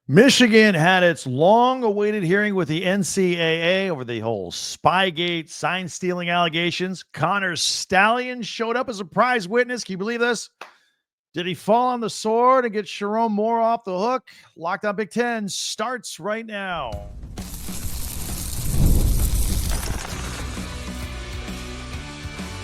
Michigan had its long-awaited hearing with the NCAA over the whole Spygate sign-stealing allegations. Connor Stalions showed up as a prize witness. Can you believe this? Did he fall on the sword and get Sherrone Moore off the hook? Locked On Big Ten starts right now.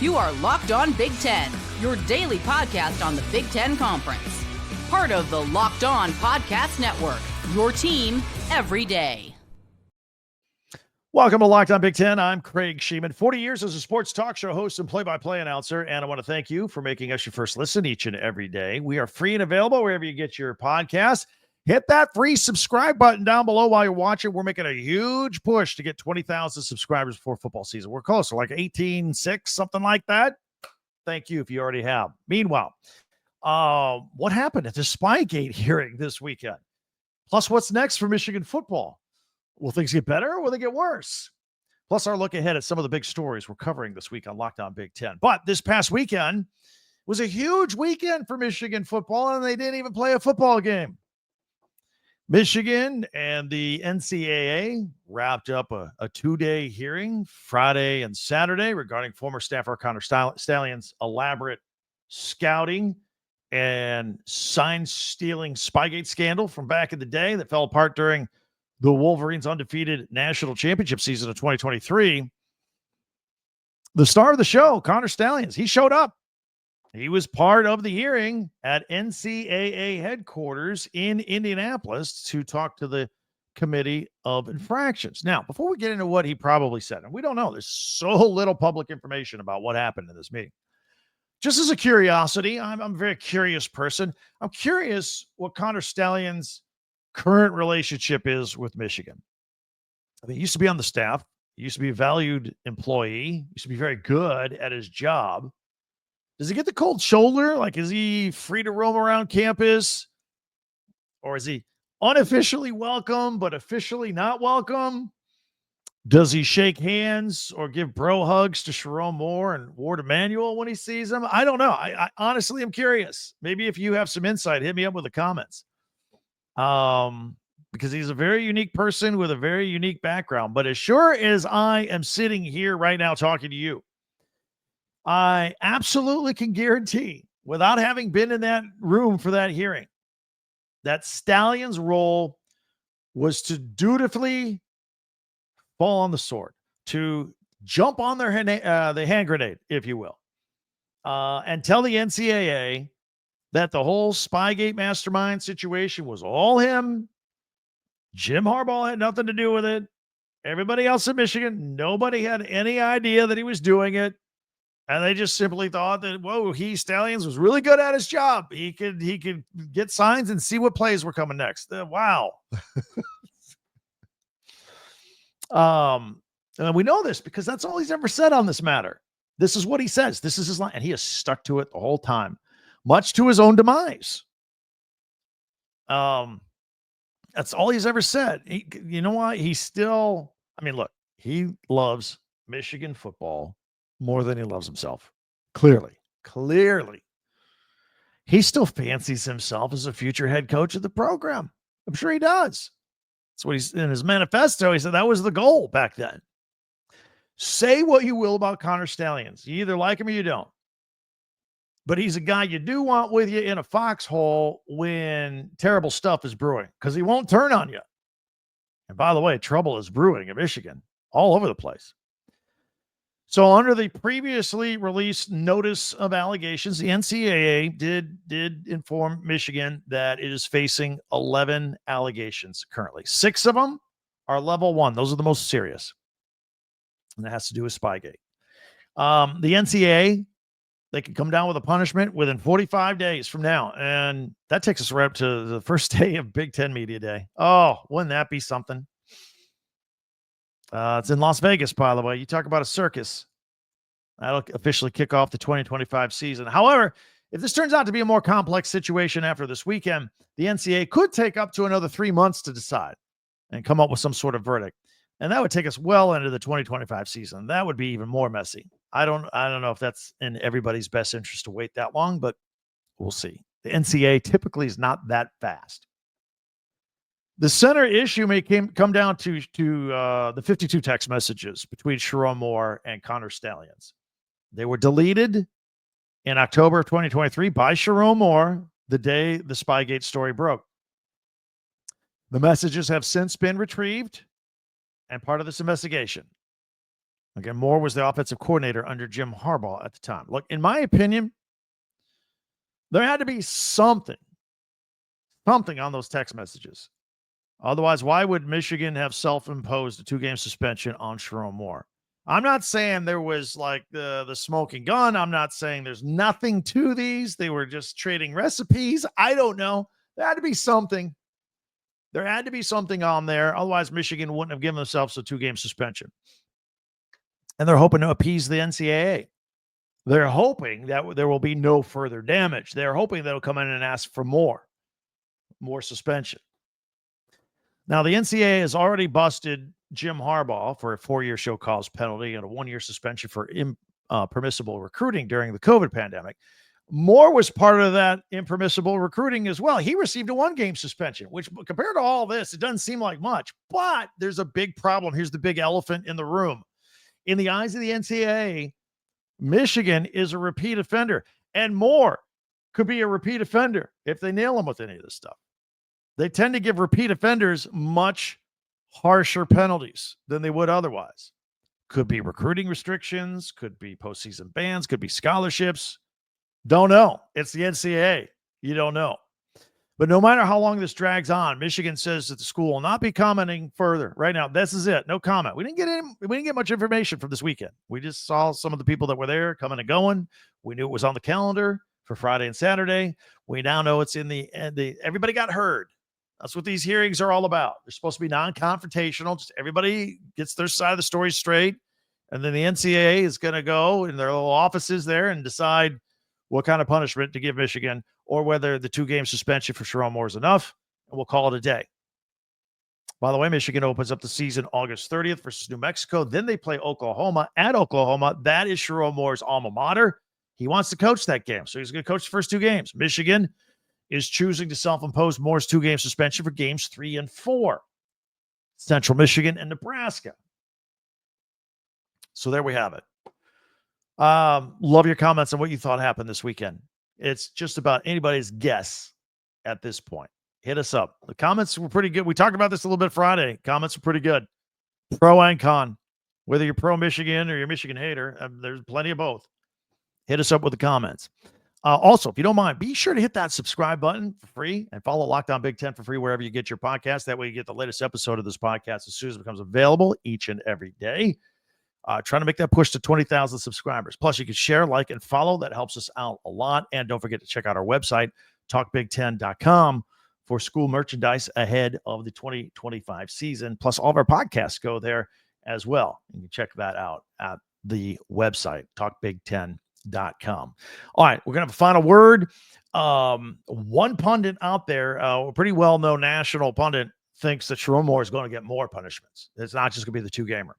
You are Locked On Big Ten, your daily podcast on the Big Ten Conference. Part of the Locked On Podcast Network, your team every day. Welcome to Locked On Big Ten. I'm Craig Sheeman. 40 years as a sports talk show host and play-by-play announcer, and I want to thank you for making us your first listen each and every day. We are free and available wherever you get your podcasts. Hit that free subscribe button down below while you're watching. We're making a huge push to get 20,000 subscribers before football season. We're closer, like 18.6, something like that. Thank you if you already have. Meanwhile, what happened at the Spygate hearing this weekend? Plus, what's next for Michigan football? Will things get better or will they get worse? Plus, our look ahead at some of the big stories we're covering this week on Locked On Big Ten. But this past weekend was a huge weekend for Michigan football, and they didn't even play a football game. Michigan and the NCAA wrapped up a two-day hearing Friday and Saturday regarding former staffer Connor Stalions' elaborate scouting and sign-stealing Spygate scandal from back in the day that fell apart during the Wolverines' undefeated national championship season of 2023. The star of the show, Connor Stalions, he showed up. He was part of the hearing at NCAA headquarters in Indianapolis to talk to the Committee of Infractions. Now, before we get into what he probably said, and we don't know, there's so little public information about what happened in this meeting. Just as a curiosity, I'm a very curious person. I'm curious what Connor Stalions' current relationship is with Michigan. I mean, he used to be on the staff. He used to be a valued employee. He used to be very good at his job. Does he get the cold shoulder? Like, is he free to roam around campus? Or is he unofficially welcome, but officially not welcome? Does he shake hands or give bro hugs to Sherrone Moore and Ward Emanuel when he sees them? I don't know. I honestly am curious. Maybe if you have some insight, hit me up with the comments. Because he's a very unique person with a very unique background. But as sure as I am sitting here right now talking to you, I absolutely can guarantee, without having been in that room for that hearing, that Stalions' role was to dutifully fall on the sword, to jump on the hand grenade, if you will, and tell the NCAA that the whole Spygate mastermind situation was all him. Jim Harbaugh had nothing to do with it. Everybody else in Michigan, nobody had any idea that he was doing it. And they just simply thought that, whoa, Stalions was really good at his job. He could get signs and see what plays were coming next. Wow. And we know this because that's all he's ever said on this matter. This is what he says. This is his line. And he has stuck to it the whole time, much to his own demise. That's all he's ever said. You know why? Look, he loves Michigan football more than he loves himself. Clearly. He still fancies himself as a future head coach of the program. I'm sure he does. That's what he's in his manifesto. He said that was the goal back then. Say what you will about Connor Stalions. You either like him or you don't. But he's a guy you do want with you in a foxhole when terrible stuff is brewing, because he won't turn on you. And by the way, trouble is brewing in Michigan all over the place. So under the previously released notice of allegations, the NCAA did inform Michigan that it is facing 11 allegations currently. 6 of them are level 1. Those are the most serious. And that has to do with Spygate. The NCAA, they can come down with a punishment within 45 days from now. And that takes us right up to the first day of Big Ten Media Day. Oh, wouldn't that be something? It's in Las Vegas, by the way. You talk about a circus. That'll officially kick off the 2025 season. However, if this turns out to be a more complex situation after this weekend, the NCAA could take up to another 3 months to decide and come up with some sort of verdict. And that would take us well into the 2025 season. That would be even more messy. I don't know if that's in everybody's best interest to wait that long, but we'll see. The NCAA typically is not that fast. The center issue may come down to the 52 text messages between Sherrone Moore and Connor Stalions. They were deleted in October of 2023 by Sherrone Moore the day the Spygate story broke. The messages have since been retrieved and part of this investigation. Again, Moore was the offensive coordinator under Jim Harbaugh at the time. Look, in my opinion, there had to be something on those text messages. Otherwise, why would Michigan have self-imposed a 2-game suspension on Sherrone Moore? I'm not saying there was like the smoking gun. I'm not saying there's nothing to these. They were just trading recipes. I don't know. There had to be something. There had to be something on there. Otherwise, Michigan wouldn't have given themselves a 2-game suspension. And they're hoping to appease the NCAA. They're hoping that there will be no further damage. They're hoping they'll come in and ask for more suspension. Now, the NCAA has already busted Jim Harbaugh for a 4-year show cause penalty and a 1-year suspension for impermissible recruiting during the COVID pandemic. Moore was part of that impermissible recruiting as well. He received a 1-game suspension, which compared to all this, it doesn't seem like much. But there's a big problem. Here's the big elephant in the room. In the eyes of the NCAA, Michigan is a repeat offender, and Moore could be a repeat offender if they nail him with any of this stuff. They tend to give repeat offenders much harsher penalties than they would otherwise. Could be recruiting restrictions, could be postseason bans, could be scholarships. Don't know. It's the NCAA. You don't know. But no matter how long this drags on, Michigan says that the school will not be commenting further. Right now, this is it. No comment. We didn't get much information from this weekend. We just saw some of the people that were there coming and going. We knew it was on the calendar for Friday and Saturday. We now know it's in the everybody got heard. That's what these hearings are all about. They're supposed to be non-confrontational. Just everybody gets their side of the story straight. And then the NCAA is going to go in their little offices there and decide what kind of punishment to give Michigan, or whether the 2-game suspension for Sherrone Moore is enough, and we'll call it a day. By the way, Michigan opens up the season August 30th versus New Mexico. Then they play Oklahoma at Oklahoma. That is Sherrone Moore's alma mater. He wants to coach that game, so he's going to coach the first 2 games. Michigan is choosing to self-impose Moore's 2-game suspension for games 3 and 4. Central Michigan and Nebraska. So there we have it. Love your comments on what you thought happened this weekend. It's just about anybody's guess at this point. Hit us up. The comments were pretty good. We talked about this a little bit Friday. Comments were pretty good. Pro and con. Whether you're pro Michigan or you're a Michigan hater, there's plenty of both. Hit us up with the comments. Also, if you don't mind, be sure to hit that subscribe button for free and follow Locked On Big Ten for free wherever you get your podcast. That way you get the latest episode of this podcast as soon as it becomes available each and every day. Trying to make that push to 20,000 subscribers. Plus, you can share, like, and follow. That helps us out a lot. And don't forget to check out our website, talkbig10.com, for school merchandise ahead of the 2025 season. Plus, all of our podcasts go there as well. You can check that out at the website, talkbig10.com. All right, we're going to have a final word. One pundit out there, a pretty well-known national pundit, thinks that Sherrone Moore is going to get more punishments. It's not just going to be the 2-gamer.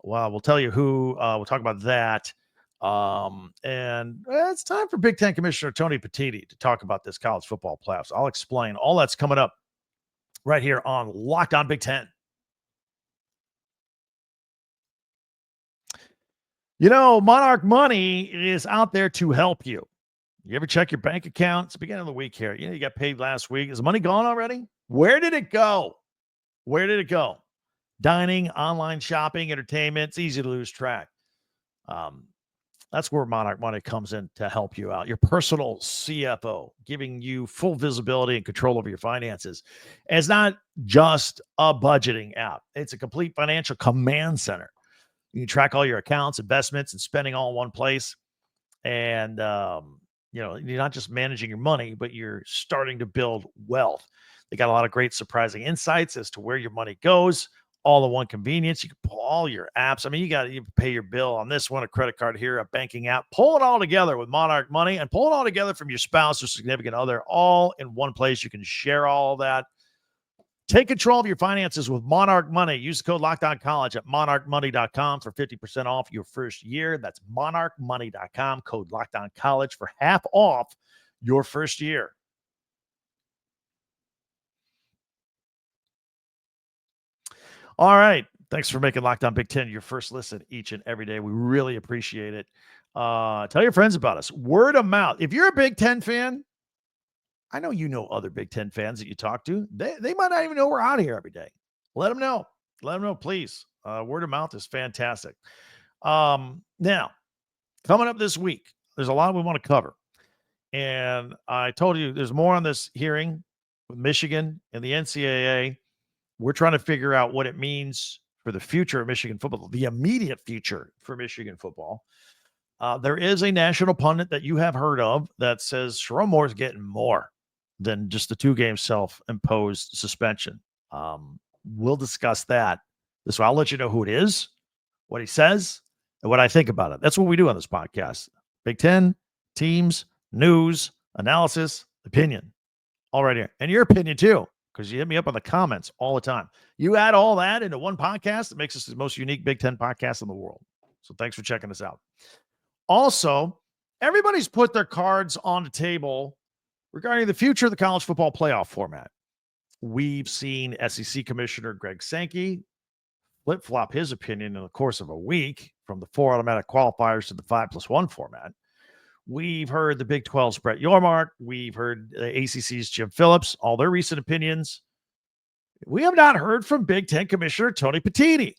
Well, we'll tell you who. We'll talk about that. And it's time for Big Ten Commissioner Tony Petitti to talk about this college football playoffs. I'll explain. All that's coming up right here on Locked On Big Ten. You know, Monarch Money is out there to help you. You ever check your bank account? It's the beginning of the week here. You got paid last week. Is the money gone already? Where did it go? Where did it go? Dining, online shopping, entertainment. It's easy to lose track. That's where Monarch Money comes in to help you out. Your personal CFO, giving you full visibility and control over your finances. And it's not just a budgeting app. It's a complete financial command center. You can track all your accounts, investments, and spending all in one place. And, you're not just managing your money, but you're starting to build wealth. They got a lot of great surprising insights as to where your money goes. All in one convenience. You can pull all your apps. I mean, you pay your bill on this one, a credit card here, a banking app. Pull it all together with Monarch Money, and pull it all together from your spouse or significant other, all in one place. You can share all of that. Take control of your finances with Monarch Money. Use the code LOCKEDONCollege at monarchmoney.com for 50% off your first year. That's monarchmoney.com, code LOCKEDONCollege for half off your first year. All right. Thanks for making Locked On Big Ten your first listen each and every day. We really appreciate it. Tell your friends about us. Word of mouth. If you're a Big Ten fan, I know you know other Big Ten fans that you talk to. They might not even know we're out here every day. Let them know. Let them know, please. Word of mouth is fantastic. Now, coming up this week, there's a lot we want to cover. And I told you there's more on this hearing with Michigan and the NCAA. We're trying to figure out what it means for the future of Michigan football, the immediate future for Michigan football. There is a national pundit that you have heard of that says Sherrone Moore is getting more than just the 2-game self-imposed suspension. We'll discuss that. So I'll let you know who it is, what he says, and what I think about it. That's what we do on this podcast. Big Ten, teams, news, analysis, opinion. All right here. And your opinion too, because you hit me up on the comments all the time. You add all that into one podcast, it makes us the most unique Big Ten podcast in the world. So thanks for checking us out. Also, everybody's put their cards on the table regarding the future of the college football playoff format. We've seen SEC Commissioner Greg Sankey flip-flop his opinion in the course of a week from the 4 automatic qualifiers to the 5+1 format. We've heard the Big 12's Brett Yormark. We've heard the ACC's Jim Phillips, all their recent opinions. We have not heard from Big Ten Commissioner Tony Petitti.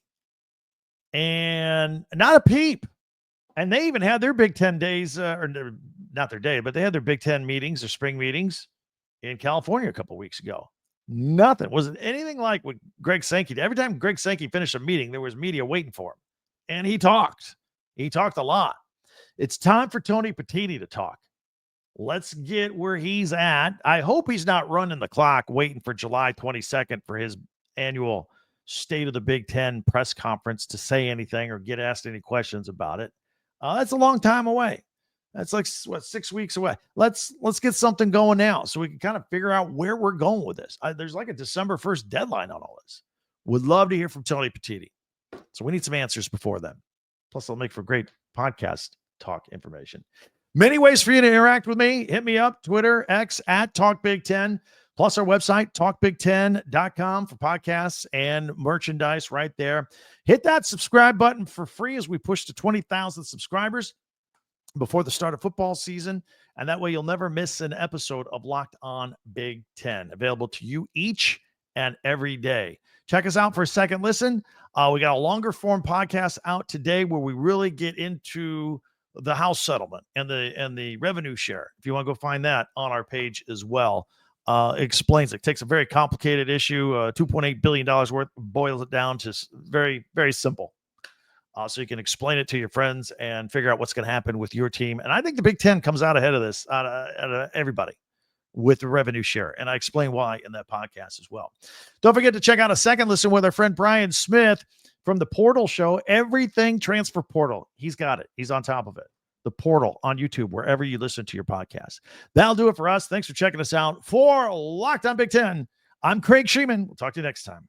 And not a peep. And they even had their Big Ten days, or not their day, but they had their Big Ten meetings, their spring meetings in California a couple of weeks ago. Nothing. Wasn't anything like what Greg Sankey did. Every time Greg Sankey finished a meeting, there was media waiting for him. And he talked. He talked a lot. It's time for Tony Petitti to talk. Let's get where he's at. I hope he's not running the clock waiting for July 22nd for his annual State of the Big Ten press conference to say anything or get asked any questions about it. That's a long time away. That's like, 6 weeks away. Let's get something going now so we can kind of figure out where we're going with this. There's like a December 1st deadline on all this. Would love to hear from Tony Petitti. So we need some answers before then. Plus, it'll make for great podcast talk information. Many ways for you to interact with me. Hit me up, Twitter, X, @TalkBig10, plus our website, talkbig10.com for podcasts and merchandise right there. Hit that subscribe button for free as we push to 20,000 subscribers before the start of football season. And that way you'll never miss an episode of Locked On Big Ten, available to you each and every day. Check us out for a second listen. We got a longer form podcast out today where we really get into the House settlement and the revenue share. If you want to go find that on our page as well, explains it. Takes a very complicated issue, $2.8 billion worth, boils it down to very, very simple. So you can explain it to your friends and figure out what's going to happen with your team. And I think the Big Ten comes out ahead of this, out of everybody with the revenue share. And I explain why in that podcast as well. Don't forget to check out a second listen with our friend Brian Smith from the Portal Show. Everything transfer portal. He's got it. He's on top of it. The Portal on YouTube, wherever you listen to your podcast. That'll do it for us. Thanks for checking us out. For Locked On Big Ten, I'm Craig Sheeman. We'll talk to you next time.